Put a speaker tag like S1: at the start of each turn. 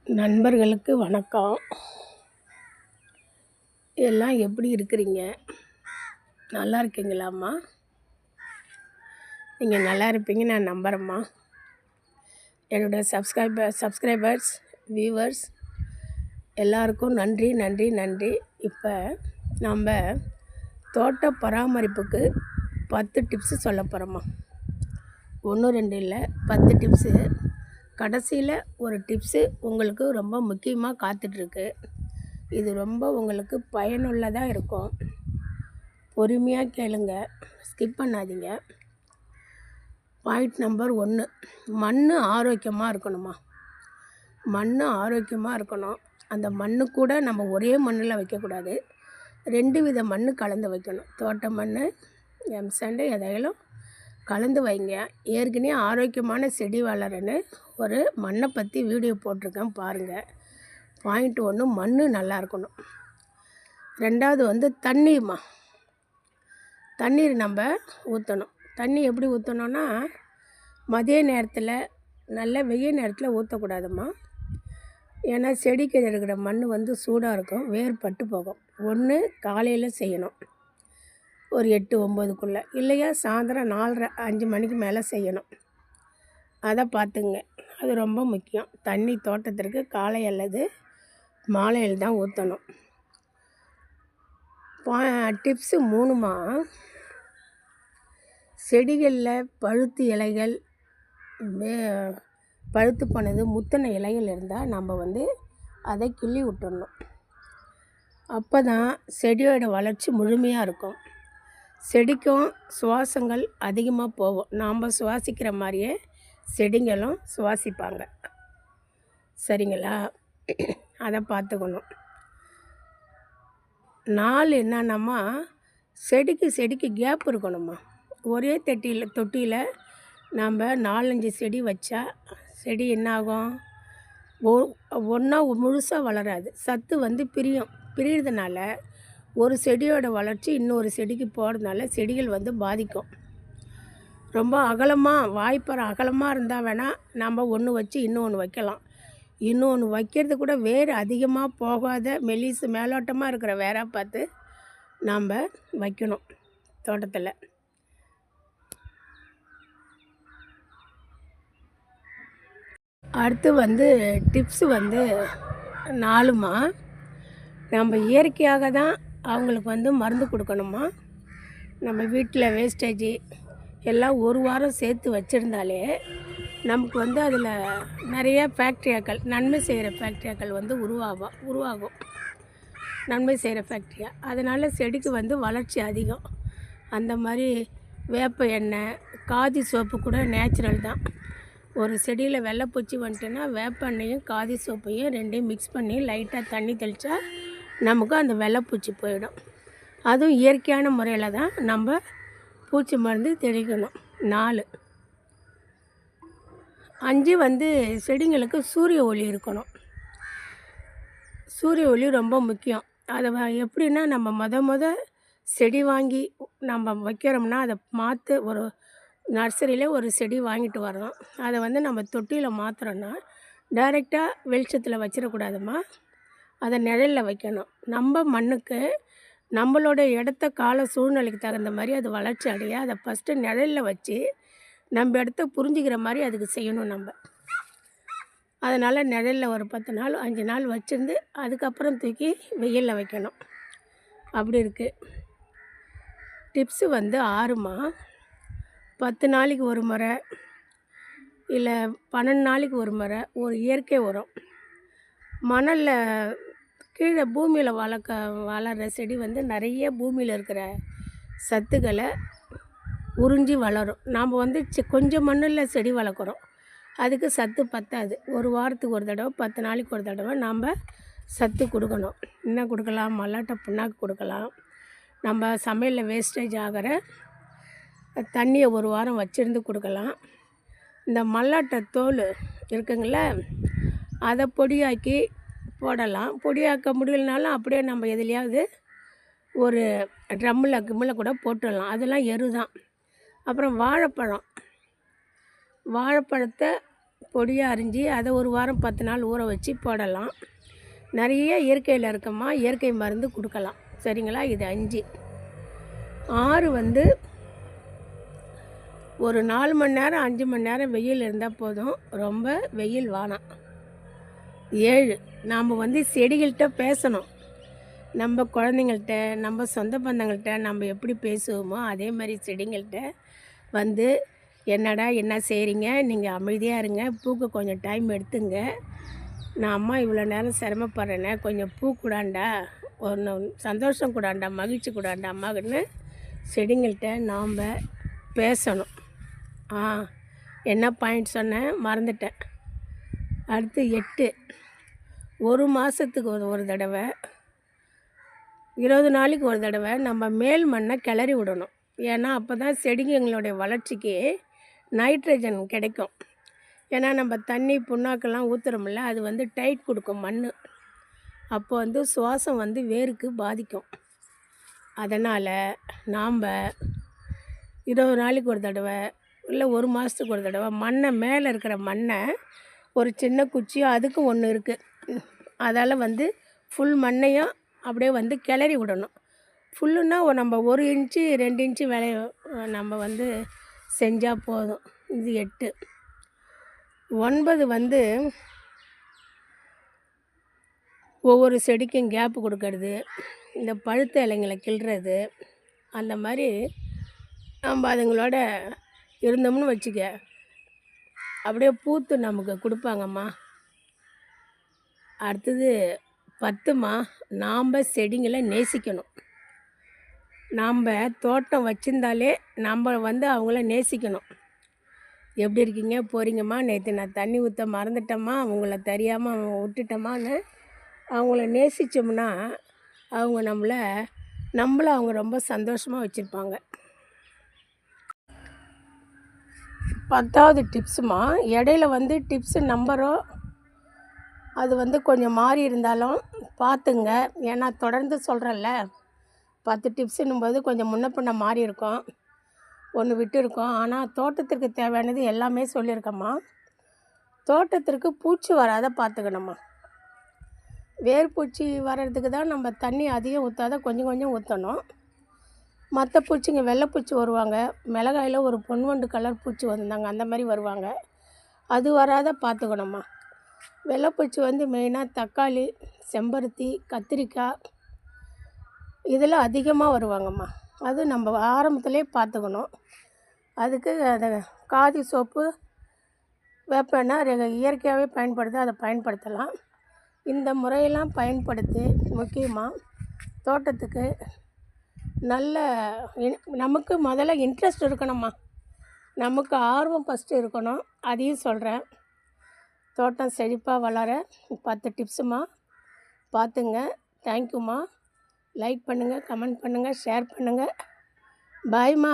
S1: நண்பர்களுக்கு வணக்கம். எல்லாம் எப்படி இருக்கிறீங்க? நல்லா இருக்கீங்களாம்மா? நீங்கள் நல்லா இருப்பீங்க நான் நம்புகிறேம்மா. என்னோடய சப்ஸ்கிரைபர்ஸ் வியூவர்ஸ் எல்லாருக்கும் நன்றி நன்றி நன்றி. இப்போ நம்ம தோட்ட பராமரிப்புக்கு 10 டிப்ஸு சொல்ல போகிறோம்மா. 1 2 இல்லை, 10 டிப்ஸு. கடைசியில் ஒரு டிப்ஸு உங்களுக்கு ரொம்ப முக்கியமாக காத்துட்ருக்கு. இது ரொம்ப உங்களுக்கு பயனுள்ளதாக இருக்கும். பொறுமையாக கேளுங்க, ஸ்கிப் பண்ணாதீங்க. பாயிண்ட் நம்பர் 1, மண் ஆரோக்கியமாக இருக்கணுமா. மண் ஆரோக்கியமாக இருக்கணும். அந்த மண் கூட நம்ம ஒரே மண்ணில் வைக்கக்கூடாது, 2 வித மண் கலந்து வைக்கணும். தோட்ட மண், எம்சாண்டு எதையிலும் கலந்து வைங்க. ஏற்கனவே ஆரோக்கியமான செடி வளரன்னு ஒரு மண்ணை பற்றி வீடியோ போட்டிருக்கேன் பாருங்கள். பாயிண்ட் 1, மண் நல்லா இருக்கணும். 2வது தண்ணீர்மா. தண்ணீர் நம்ம ஊற்றணும். தண்ணி எப்படி ஊற்றணுன்னா, மதிய நேரத்தில், நல்ல வெயில் நேரத்தில் ஊற்றக்கூடாதும்மா. ஏன்னா செடிக்கு இருக்கிற மண் சூடாக இருக்கும், வேர் பட்டு போகும். ஒன்று காலையில் செய்யணும், ஒரு 8 9க்குள்ளே, இல்லையா சாயந்தரம் 4:30 5 மணிக்கு மேலே செய்யணும். அதை பார்த்துங்க, அது ரொம்ப முக்கியம். தண்ணி தோட்டத்திற்கு காலை அல்லது மாலையில் தான் ஊற்றணும். டிப்ஸு 3மா, செடிகளில் பழுத்து இலைகள் பழுத்து போனது முத்தின இலைகள் இருந்தால் நம்ம அதை கிள்ளி விட்டுடணும். அப்போ தான் செடியோட வளர்ச்சி முழுமையாக இருக்கும். செடிக்கும் சுவாசங்கள் அதிகமாக போகும். நாம் சுவாசிக்கிற மாதிரியே செடிங்களும் சுவாசிப்பாங்க. சரிங்களா? அதை பார்த்துக்கணும். 4 என்னென்னம்மா, செடிக்கு கேப் இருக்கணுமா. ஒரே தொட்டியில் நாம் 4-5 செடி வச்சா செடி என்னாகும், ஒன்றா முழுசாக வளராது. சத்து பிரிகிறதுனால ஒரு செடியோட வளர்ச்சி இன்னொரு செடிக்கு போகிறதுனால செடிகள் பாதிக்கும். ரொம்ப அகலமாக, வாய்ப்பற அகலமாக இருந்தால் வேணால் நம்ம ஒன்று வச்சு இன்னொன்று வைக்கலாம். இன்னொன்று வைக்கிறது கூட வேர் அதிகமாக போகாத மெலிசு மேலோட்டமாக இருக்கிற வேராக பார்த்து நாம் வைக்கணும் தோட்டத்தில். அடுத்து டிப்ஸு 4மா, நம்ம இயற்கையாக தான் அவங்களுக்கு மருந்து கொடுக்கணுமா. நம்ம வீட்டில் வேஸ்டேஜ் எல்லாம் ஒரு வாரம் சேர்த்து வச்சுருந்தாலே நமக்கு அதில் நிறைய ஃபேக்ட்ரியாக்கள், நன்மை செய்கிற ஃபேக்ட்ரியாக்கள் உருவாகும். நன்மை செய்கிற ஃபேக்ட்ரியா, அதனால் செடிக்கு வளர்ச்சி அதிகம். அந்த மாதிரி வேப்ப எண்ணெய், காதி சோப்பு கூட நேச்சுரல் தான். ஒரு செடியில் வெள்ளைப்பூச்சி வந்துட்டுன்னா வேப்ப எண்ணெயும் காதி சோப்பையும் 2யும் மிக்ஸ் பண்ணி லைட்டாக தண்ணி தெளித்தா நமக்கு அந்த வெள்ளைப்பூச்சி போயிடும். அதுவும் இயற்கையான முறையில் தான் நம்ம பூச்சி மருந்து தெளிக்கணும். 4 5 செடிங்களுக்கு சூரிய ஒளி இருக்கணும். சூரிய ஒளி ரொம்ப முக்கியம். அதை எப்படின்னா, நம்ம செடி வாங்கி நம்ம வைக்கிறோம்னா அதை மாற்ற ஒரு நர்சரியில் ஒரு செடி வாங்கிட்டு வரோம். அதை நம்ம தொட்டியில் மாற்றுறோன்னா டைரெக்டாக வெளிச்சத்தில் வச்சிடக்கூடாதும்மா. அதை நிழலில் வைக்கணும். நம்ம மண்ணுக்கு நம்மளோட இடத்த கால சூழ்நிலைக்கு தகுந்த மாதிரி அது வளர்ச்சி அடைய அதை ஃபஸ்ட்டு நிழலில் வச்சு நம்ம இடத்த புரிஞ்சுக்கிற மாதிரி அதுக்கு செய்யணும் நம்ம. அதனால் நிழலில் ஒரு 10 நாள் 5 நாள் வச்சுருந்து அதுக்கப்புறம் தூக்கி வெயிலில் வைக்கணும். அப்படி இருக்குது. டிப்ஸு 6மா, 10 நாளைக்கு ஒரு முறை இல்லை 12 நாளைக்கு ஒரு முறை ஒரு இயற்கை உரம். மணலில் கீழே பூமியில் வளர்கிற செடி நிறைய பூமியில் இருக்கிற சத்துக்களை உறிஞ்சி வளரும். நாம் கொஞ்சம் மண்ணில் செடி வளர்க்குறோம், அதுக்கு சத்து பத்தாது. ஒரு வாரத்துக்கு ஒரு தடவை, 10 நாளைக்கு ஒரு தடவை நாம் சத்து கொடுக்கணும். என்ன கொடுக்கலாம்? மல்லாட்டை புண்ணாக்கு கொடுக்கலாம். நம்ம சமையலில் வேஸ்டேஜ் ஆகிற தண்ணியை ஒரு வாரம் வச்சுருந்து கொடுக்கலாம். இந்த மல்லாட்டை தோல் இருக்குங்கள, அதை பொடியாக்கி போடலாம். பொடியாக்க முடியலனாலும் அப்படியே நம்ம எதுலையாவது ஒரு கிம்மில் கூட போட்டுடலாம். அதெல்லாம் எரு தான். அப்புறம் வாழைப்பழத்தை பொடியாக அரிஞ்சு அதை ஒரு வாரம் 10 நாள் ஊற வச்சு போடலாம். நிறைய இயற்கையில் இருக்கம்மா, இயற்கை மருந்து கொடுக்கலாம். சரிங்களா? இது 5. 6 வந்து ஒரு 4 மணி நேரம் 5 மணி நேரம் வெயில் இருந்தால் போதும், ரொம்ப வெயில் வேணாம். 7 நாம் வந்து செடிகள்கிட்ட பேசணும். நம்ம குழந்தைங்கள்ட்ட, நம்ம சொந்த பந்தங்கள்கிட்ட நம்ம எப்படி பேசுவோமோ அதே மாதிரி செடிங்கள்கிட்ட வந்து, என்னடா என்ன செய்கிறீங்க, நீங்கள் அமைதியாக இருங்க, பூக்கு கொஞ்சம் டைம் எடுத்துங்க, நான் அம்மா இவ்வளோ நேரம் சிரமப்படுறேனே, கொஞ்சம் பூ கூடாண்டா, ஒன்று சந்தோஷம் கூடாண்டா, மகிழ்ச்சி கூடாண்டா அம்மாக்குன்னு செடிங்கள்கிட்ட நாம் பேசணும். என்ன பாயிண்ட் சொன்னேன் மறந்துட்டேன். அடுத்து 8 ஒரு மாதத்துக்கு ஒரு தடவை 20 நாளைக்கு ஒரு தடவை நம்ம மேல் மண்ணை கிளறி விடணும். ஏன்னா அப்போ தான் செடிங்களுடைய வளர்ச்சிக்கு நைட்ரஜன் கிடைக்கும். ஏன்னா நம்ம தண்ணி புண்ணாக்கெல்லாம் ஊற்றுறோம்ல, அது வந்து டைட் கொடுக்கும் மண். அப்போ வந்து சுவாசம் வந்து வேருக்கு பாதிக்கும். அதனால் நாம் 20 நாளைக்கு ஒரு தடவை இல்லை ஒரு மாதத்துக்கு ஒரு தடவை மண்ணை, மேலே இருக்கிற மண்ணை ஒரு சின்ன குச்சியோ அதுக்கு ஒன்று இருக்குது, அதால் வந்து ஃபுல் மண்ணையும் அப்படியே வந்து கிளறி விடணும். ஃபுல்லுன்னா நம்ம 1 இன்ச்சு 2 இன்ச்சு வேலையை நம்ம வந்து செஞ்சால் போதும். இது 8. 9 வந்து ஒவ்வொரு செடிக்கும் கேப்பு கொடுக்கறது, இந்த பழுத்த இலைங்களை கிள்றது, அந்த மாதிரி நம்ம அதுங்களோட இருந்தோம்னு வச்சுக்க, அப்படியே பூத்து நமக்கு கொடுப்பாங்கம்மா. அடுத்தது 10மா, நாம் செடிங்களை நேசிக்கணும். நாம் தோட்டம் வச்சுருந்தாலே நம்ம வந்து அவங்கள நேசிக்கணும். எப்படி இருக்கீங்க, போகிறீங்கம்மா, நேற்று நான் தண்ணி ஊற்ற மறந்துட்டேம்மா, அவங்கள தெரியாமல் விட்டுட்டோமான்னு அவங்கள நேசித்தோம்னா அவங்க நம்மளை அவங்க ரொம்ப சந்தோஷமாக வச்சுருப்பாங்க. 10வது டிப்ஸுமா, இடையில வந்து டிப்ஸு நம்பரோ அது வந்து கொஞ்சம் மாறி இருந்தாலும் பார்த்துங்க. ஏன்னா தொடர்ந்து சொல்கிறேன்ல, 10 டிப்ஸுன்னும்போது கொஞ்சம் முன்ன பின்ன மாறி இருக்கும், ஒன்று விட்டு இருக்கும். ஆனால் தோட்டத்திற்கு தேவையானது எல்லாமே சொல்லியிருக்கேம்மா. தோட்டத்திற்கு பூச்சி வராத பார்த்துக்கணும்மா. வேர்பூச்சி வர்றதுக்கு தான் நம்ம தண்ணி அதிகம் ஊற்றாத கொஞ்சம் கொஞ்சம் ஊற்றணும். மற்ற பூச்சிங்க வெள்ளைப்பூச்சி வருவாங்க, மிளகாயில் ஒரு பொன்வண்டு கலர் பூச்சி வந்தாங்க, அந்த மாதிரி வருவாங்க, அது வராத பார்த்துக்கணும்மா. வெள்ளைப்பூச்சி வந்து மெயினாக தக்காளி, செம்பருத்தி, கத்திரிக்காய் இதில் அதிகமாக வருவாங்கம்மா. அது நம்ம ஆரம்பத்துலேயே பார்த்துக்கணும். அதுக்கு அதை காதி சோப்பு, வேப்பெண்ணெய் இயற்கையாகவே பயன்படுது, அதை பயன்படுத்தலாம். இந்த முறையெல்லாம் பயன்படுத்தி முக்கியமாக தோட்டத்துக்கு நல்ல நமக்கு முதல்ல இன்ட்ரெஸ்ட் இருக்கணும்மா, நமக்கு ஆர்வம் ஃபஸ்ட்டு இருக்கணும். அதையும் சொல்கிறேன். தோட்டம் செழிப்பாக வளர 10 டிப்ஸுமா, பார்த்துங்க. தேங்க்யூம்மா. லைக் பண்ணுங்கள், கமெண்ட் பண்ணுங்கள், ஷேர் பண்ணுங்கள். பாய்மா.